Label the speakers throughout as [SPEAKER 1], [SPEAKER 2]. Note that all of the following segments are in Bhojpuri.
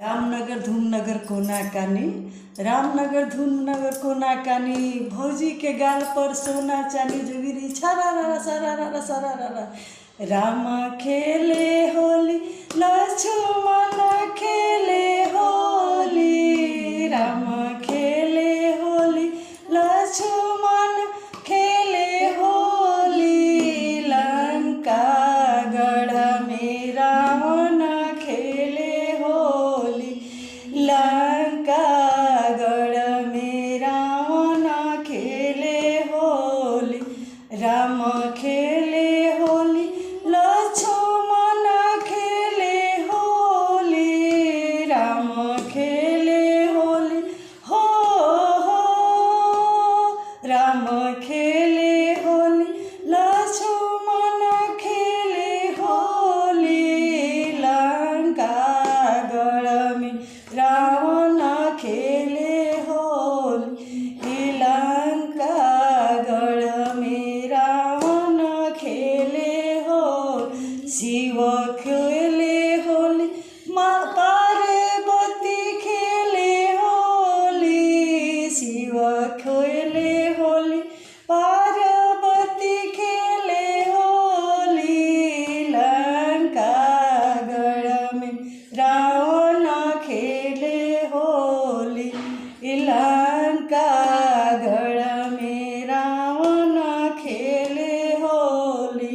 [SPEAKER 1] रामनगर धूमनगर कोना कानी, रामनगर धूमनगर कोना कानी, भौजी के गाल पर सोना चानी जोगिरी छारा रा सारा रा सारा रा। राम खेले होली लक्ष्मण खेले होली, राम खेले होली लक्ष्मण खेले होली, लंका गढ़ में रावण खेले होली, लंका गढ़ में रावण खेले होली। राम खेले होली लक्ष्मण खेले होली, राम खेले होली हो, राम खेले होली लक्ष्मण खेले होली, लंका गढ़ में रावण खेले होली, लंका गढ़ में रावण खेले होली। शिव खेले होली माँ पार्वती खेले होली, शिव खेले होली पार्वती खेले होली, लंका गढ़ में रावण खेले होली, लंका गढ़ में रावण खेले होली।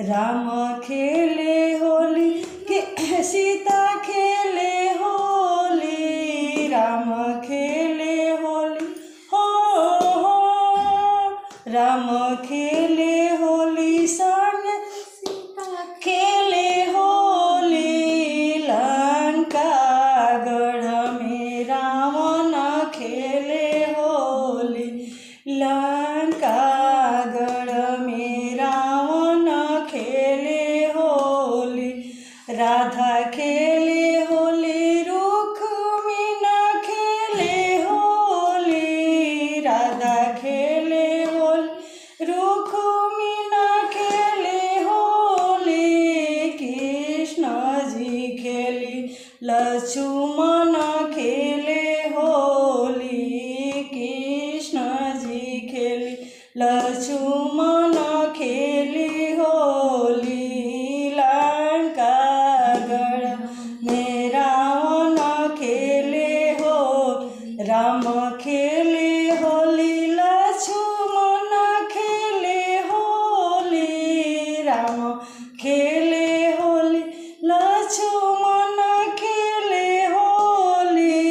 [SPEAKER 1] राम खेले होली के सीता खेले होली, राम खेले होली हो, राम खेले होली संग सीता खेले होली, लंका गढ़ में रावण खेले होली, लंका गढ़ में रावण खेले होली। राधा खेले होली रुक्मिण खेले होली, राधा खेले होली रुक्मिण खेले होली, कृष्ण जी खेली लक्ष्मण खेले होली, कृष्ण जी खेली लक्ष्मण खेली होली, लंका गढ़ में रावण खेले हो। राम खेले होली लक्ष्मण खेले होली, राम खेले होली लक्ष्मण खेले होली,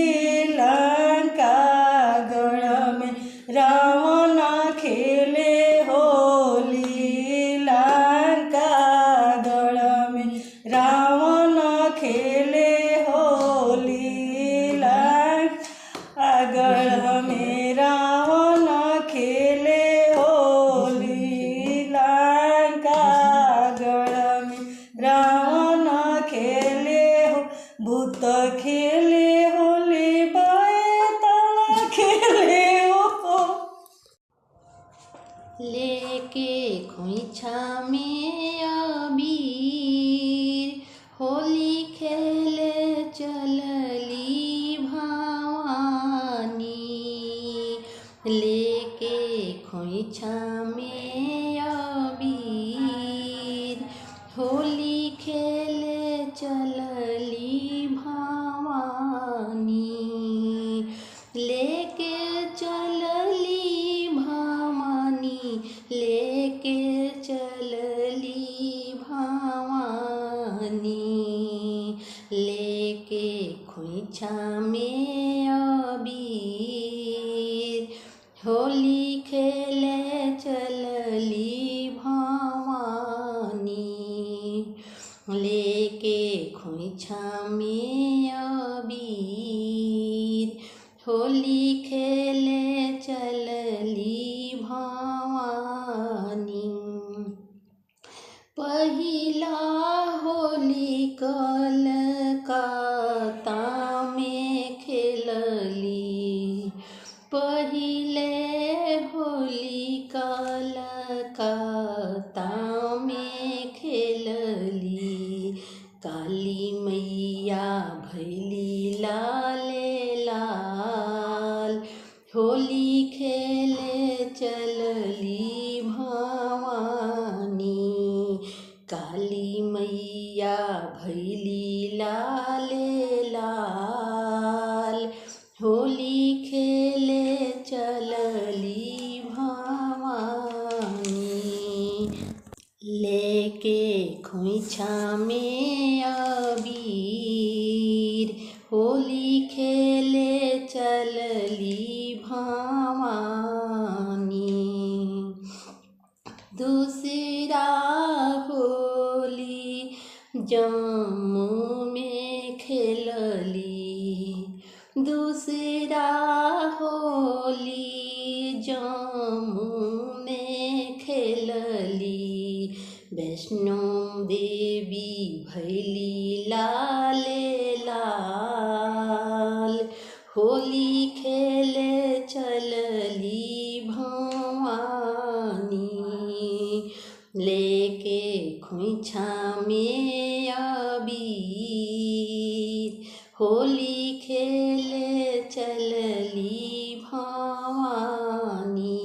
[SPEAKER 1] लंका गढ़ में रावण खेले होली, लंका गढ़ में रावण खेले होली, लंका गढ़ में रावण खेले होली, लंका गढ़ में रावण खेले हो। भूत खेले होली बैताल खेले हो,
[SPEAKER 2] लेके खोइछा में अबीर, होली खेले चलली भवानी, लेके खोइछा में अबीर, होली खेले चलली भवानी, लेके चलली भवानी, लेके चलली भवानी, लेके खोइछा में अबीर, होली खेले चलली भवानी, लेके खोइछा में अबीर, होली खेले चलली भवानी। पहिला होली कलकत्ता में खेलली, पहिले होली कलकत्ता में खेलली, काली मैया भैली लाले लाल। होली खेले चलली भवानी, काली मैया भैली लाले लाल। होली खेले चलली भवानी, लेके खोइछा में अबीर। होली खेले चलली भवानी, दूसरा होली जम्मू में खेलली। दूसरा होली जम्मू में खेलली, वैष्णो देवी भैली लाले लाल। होली खेले चलली भवानी, लेके खोइछा में अबीर। होली खेले चलली भवानी,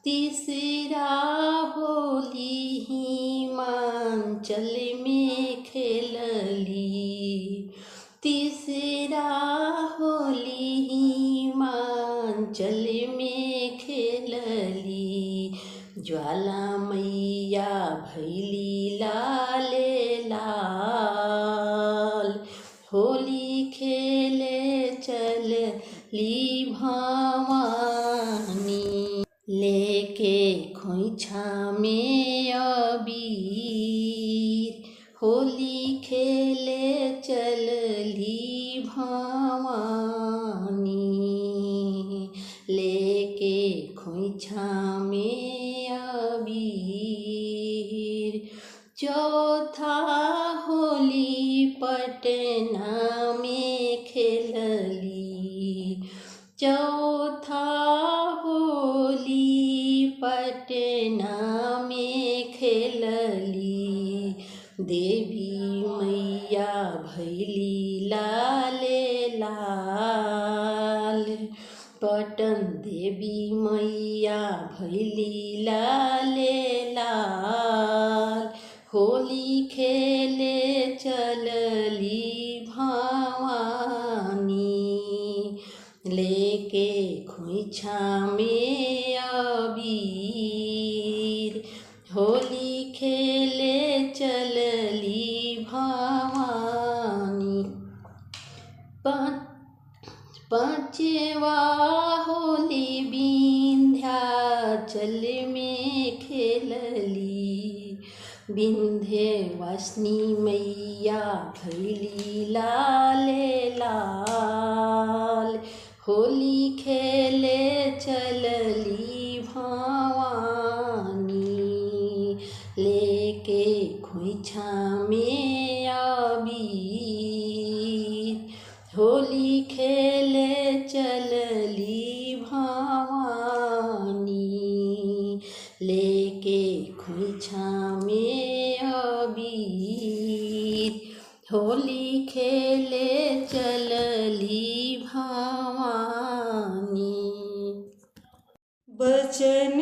[SPEAKER 2] तीसरा होली हिमाचल में खेलली। तीसरा होली हिमाचल में खेलली, ज्वाला मैया भैली लाले लाल। होली खेले चलली भवानी, लेके खोइछा में अबीर। होली खेले चलली भवानी, लेके खोइछा में अबीर। चौथा होली पटना में खेलली। चौथा होली पटना में खेलली, देवी मैया भैली लाले लाल। पटन देवी मैया भैली लाले लाल। होली खेले चलली भवानी, लेके खोइछा में अबीर। होली खेले चलली भवानी, पांचवा होली विंध्याचल में खेलली। विंध्यवासिनी मैया भैली लाले लाल। होली खेले चलली भवानी, लेके खोइछा में अबीर। होली खेले चलली भवानी, लेके खोइछा में अबीर। होली खेले चलली भवानी।
[SPEAKER 1] बचन